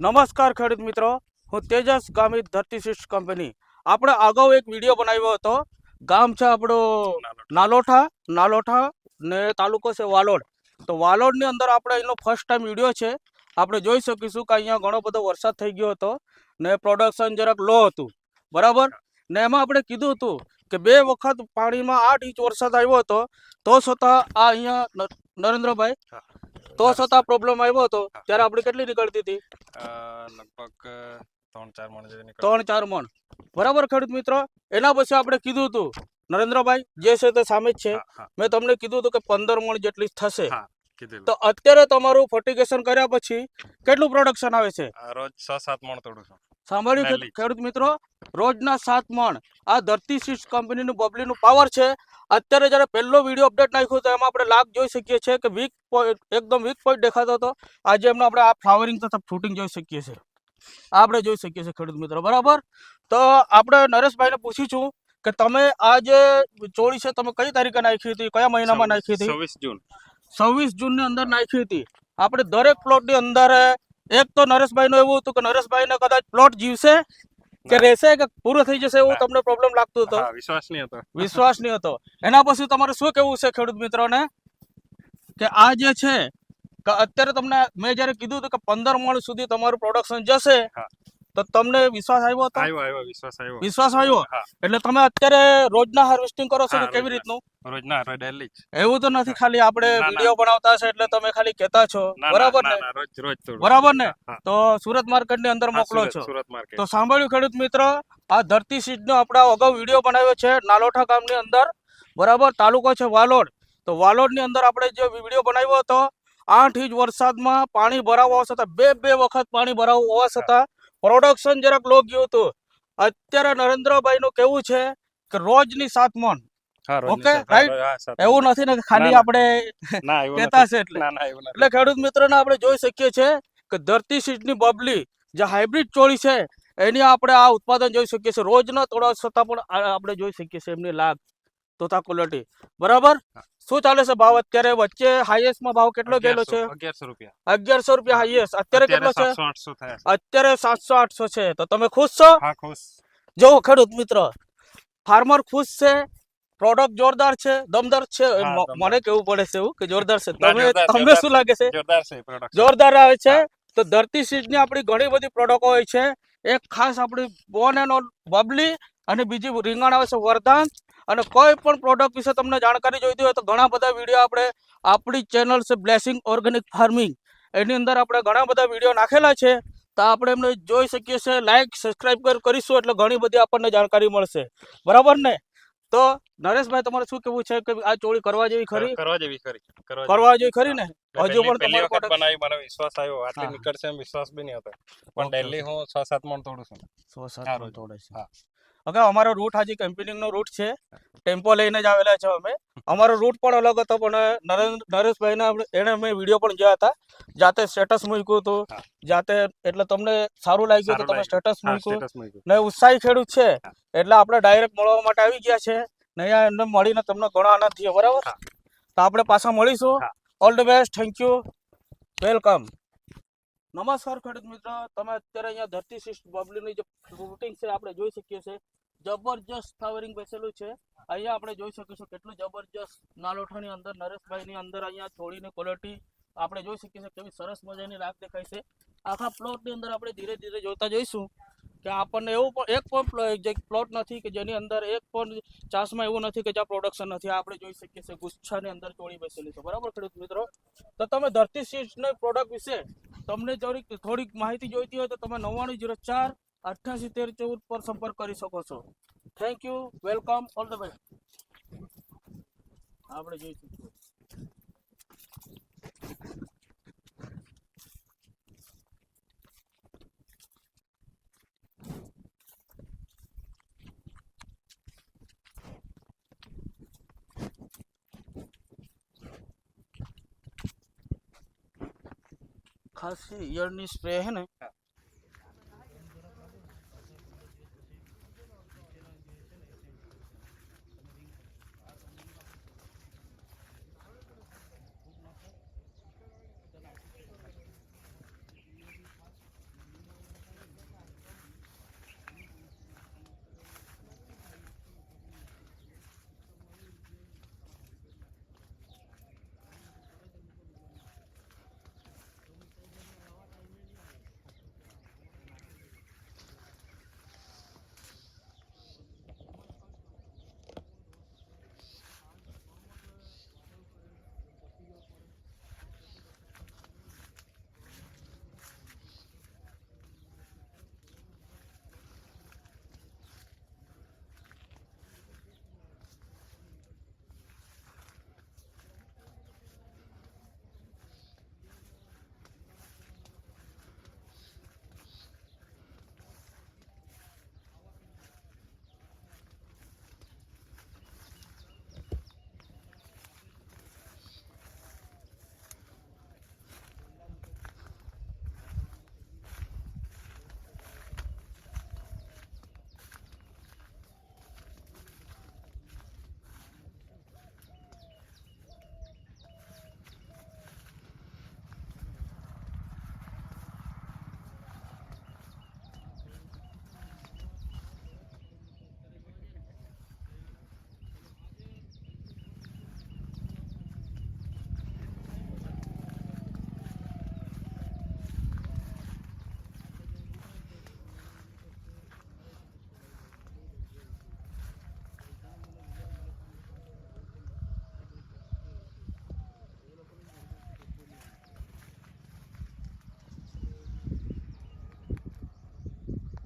નમસ્કાર ખેડૂત મિત્રો, હું તેજસ ગામિત ધરતીશીષ કંપની. આપણે અગાઉ એક વિડીયો બનાવ્યો હતો. ગામ છે આપણું નાલોઠા ને તાલુકો છે વાલોડ. તો વાલોડની અંદર આપણે એનો ફર્સ્ટ ટાઈમ વિડીયો છે. આપણે જોઈ શકીશું કે અહીંયા ઘણો બધો વરસાદ થઈ ગયો હતો ને પ્રોડક્શન જરાક લો હતું, બરાબર. ને એમાં આપણે કીધું હતું કે 2 વખત પાણીમાં 8 ઇંચ વરસાદ આવ્યો હતો, તો છતાં આ અહીંયા નરેન્દ્રભાઈ તો છતાં પ્રોબ્લેમ આવ્યો હતો ત્યારે આપણે કેટલી નીકળતી હતી? લગભગ 3-4 મણ જેવી નીકળે. 3-4 મણ, બરાબર ખેડૂત મિત્રો. એના પછી આપણે કીધું હતું નરેન્દ્રભાઈ જે છે તે સામે જ છે, મેં તમને કીધું હતું કે 15 મણ જેટલી થશે. તો અત્યારે તમારું ફર્ટિગેશન કર્યા પછી કેટલું પ્રોડક્શન આવે છે? રોજ 6-7 મણ તોડું છું. સાંભળ્યું ખેડૂત મિત્રો, રોજના 7 મણ. આ ધરતીશીષ કંપનીનું બબલીનું પાવર છે. અત્યારે જ્યારે પહેલો વિડીયો અપડેટ નાખ્યો તો એમાં આપણે લાગ જોઈ શકીએ છીએ કે એકદમ વીક પોઈન્ટ દેખાતો હતો. આજે એમનો આપણે આ ફ્લાવરિંગ તથા ફ્રૂટિંગ જોઈ શકીએ છીએ, આપણે જોઈ શકીએ છીએ ખેડૂત મિત્રો, બરાબર. તો આપણે નરેશભાઈને પૂછીશું કે તમે આ જે ચોળી છે તમે કઈ તારીખે નાખી હતી, કયા મહિનામાં નાખી હતી? 26 જૂનની અંદર નાખી હતી. આપણે દરેક પ્લોટની અંદર એક તો નરેશભાઈનું એવું હતું કે નરેશભાઈને કદાચ પ્લોટ જીવશે કે રહેશે કે પૂરો થઈ જશે એવું તમને પ્રોબ્લેમ લાગતો હતો, વિશ્વાસ નહીં હતો. એના પછી તમારે શું કેવું છે ખેડૂત મિત્રોને કે આ જે છે કે અત્યારે તમને મેં જ્યારે કીધું હતું કે 15 મણ સુધી તમારું પ્રોડક્શન જશે તો તમને વિશ્વાસ આવ્યો હતો? વિશ્વાસ આવ્યો. એટલે તમે અત્યારે રોજના હાર્વેસ્ટિંગ કરો છો કે કેવી રીતનું? રોજના ડેલી. એવું તો નથી ખાલી આપણે વિડીયો બનાવતા છે એટલે તમે ખાલી કહેતા છો, બરાબર ને? બરાબર ને? તો સુરત માર્કેટ ની અંદર મોકલો છો. તો સાંભળ્યું ખેડૂત મિત્ર, આ ધરતીશીષ નો આપણે અગાઉ વિડીયો બનાવ્યો છે નાલોઠા ગામની અંદર, બરાબર. તાલુકો છે વાલોડ. તો વાલોડ ની અંદર આપણે જે વિડીયો બનાવ્યો હતો 8 ઇંચ વરસાદમાં પાણી ભરાવવા હોવા છતાં બે વખત પાણી ભરાવવું હોવા છતાં પ્રોડક્શન જરાક લો ગયું હતું. અત્યારે નરેન્દ્રભાઈ નું કેવું છે કે રોજની 7 મણ. Okay, right? એવું નથી ને ખાલી આપણે કહેતા છે એટલે ખેડૂત મિત્રોને આપણે જોઈ શકીએ છીએ કે ધરતીશીષની બબલી જે હાઇબ્રિડ ચોળી છે એની આપણે આ ઉત્પાદન જોઈ શકીએ છીએ. રોજના થોડા છતાં પણ આપણે જોઈ શકીએ છીએ એમની લાગ તથા ક્વોલિટી, બરાબર. શું ચાલે છે ભાવ અત્યારે? વચ્ચે હાઈએસ્ટ માં ભાવ કેટલો ગયેલો છે? 1100 રૂપિયા હાઈએસ્ટ. અત્યારે કેટલો છે? અત્યારે 700-800 છે. તો તમે ખુશ છો? જો ખેડૂત મિત્ર, ફાર્મર ખુશ છે, પ્રોડક્ટ જોરદાર છે, દમદાર છે. મને કેવું પડે છે એવું કે જોરદાર છે. તમને શું લાગે છે? જોરદાર આવે છે. તો ધરતીશીષ ની આપણી ઘણી બધી પ્રોડક્ટો હોય છે. એક ખાસ આપણી બોન એન્ડ બબલી અને બીજી રીંગણ આવે છે વરદાન. અને કોઈ પણ પ્રોડક્ટ વિશે તમને જાણકારી જોઈતી હોય તો ઘણા બધા વિડીયો આપણે આપણી ચેનલ છે બ્લેસિંગ ઓર્ગેનિક ફાર્મિંગ, એની અંદર આપણે ઘણા બધા વિડીયો નાખેલા છે. તો આપણે એમને જોઈ શકીએ છીએ. લાઈક સબસ્ક્રાઈબ કરીશું એટલે ઘણી બધી આપણને જાણકારી મળશે, બરાબર ને? તો નરેશભાઈ તમારે શું કેવું છે કે આ ચોળી કરવા જેવી ખરી? કરવા જેવી ખરી ને? હજુ પણ તમારો પ્રોડક્ટ બનાવી મને વિશ્વાસ આવ્યો. આટલી નીકળશે એમ વિશ્વાસ બી નહીં હતો, પણ ડેલી હું 6-7 મણ તોડું છું. 6-7 મણ તોડે છે. ઓકે, અમારો રૂટ હાજી કેમ્પિંગનો રૂટ છે. ટેમ્પો લઈને જ આવેલા છે અમે. અમારો રૂટ પણ અલગ હતો, પણ નરેશભાઈના એને અમે વિડીયો પણ જોયા હતા. જાતે સ્ટેટસ મૂક્યું હતું જાતે, એટલે તમને સારું લાગ્યું તો તમે સ્ટેટસ મૂક્યું ને. ઉત્સાહી ખેડૂત છે એટલે આપણે ડાયરેક્ટ મળવા માટે આવી ગયા છે ને. અહીંયા એમને મળીને તમને ઘણો આનંદ થયો, બરાબર. તો આપણે પાછા મળીશું. All the best, thank you, welcome. નમસ્કાર ખેડૂત મિત્રો, તમે અત્યારે અહીંયા ધરતીશીષ બબલીની જે ફ્રૂટિંગ છે આપણે જોઈ શકીએ છીએ. જબરજસ્ત ફ્લાવરિંગ બેસેલું છે. અહીંયા આપણે જોઈ શકીશું કેટલું જબરજસ્ત નાલોઠાની અંદર નરેશભાઈની અંદર અહીંયા છોડીની ક્વોલિટી આપણે જોઈ શકીએ છીએ. કેવી સરસ મજાની લાગ દેખાય છે. આખા પ્લોટની અંદર આપણે ધીરે ધીરે જોતા જોઈશું કે આપણને એવું પણ એક પણ પ્લોટ નથી કે જેની અંદર એક પણ ચાસમાં એવું નથી કે જ્યાં પ્રોડક્શન નથી. આપણે જોઈ શકીએ છીએ ગુચ્છાની અંદર ચોળી બેસેલી છે, બરાબર ખેડૂત મિત્રો. તો તમે ધરતીશીષની પ્રોડક્ટ વિશે તમને થોડીક માહિતી જોઈતી હોય તો તમે 9904 881314 પર સંપર્ક કરી શકો છો. Thank you, welcome, all the best. આપણે જોઈ શકીએ ખાસ ઈયરની સ્પ્રે है ને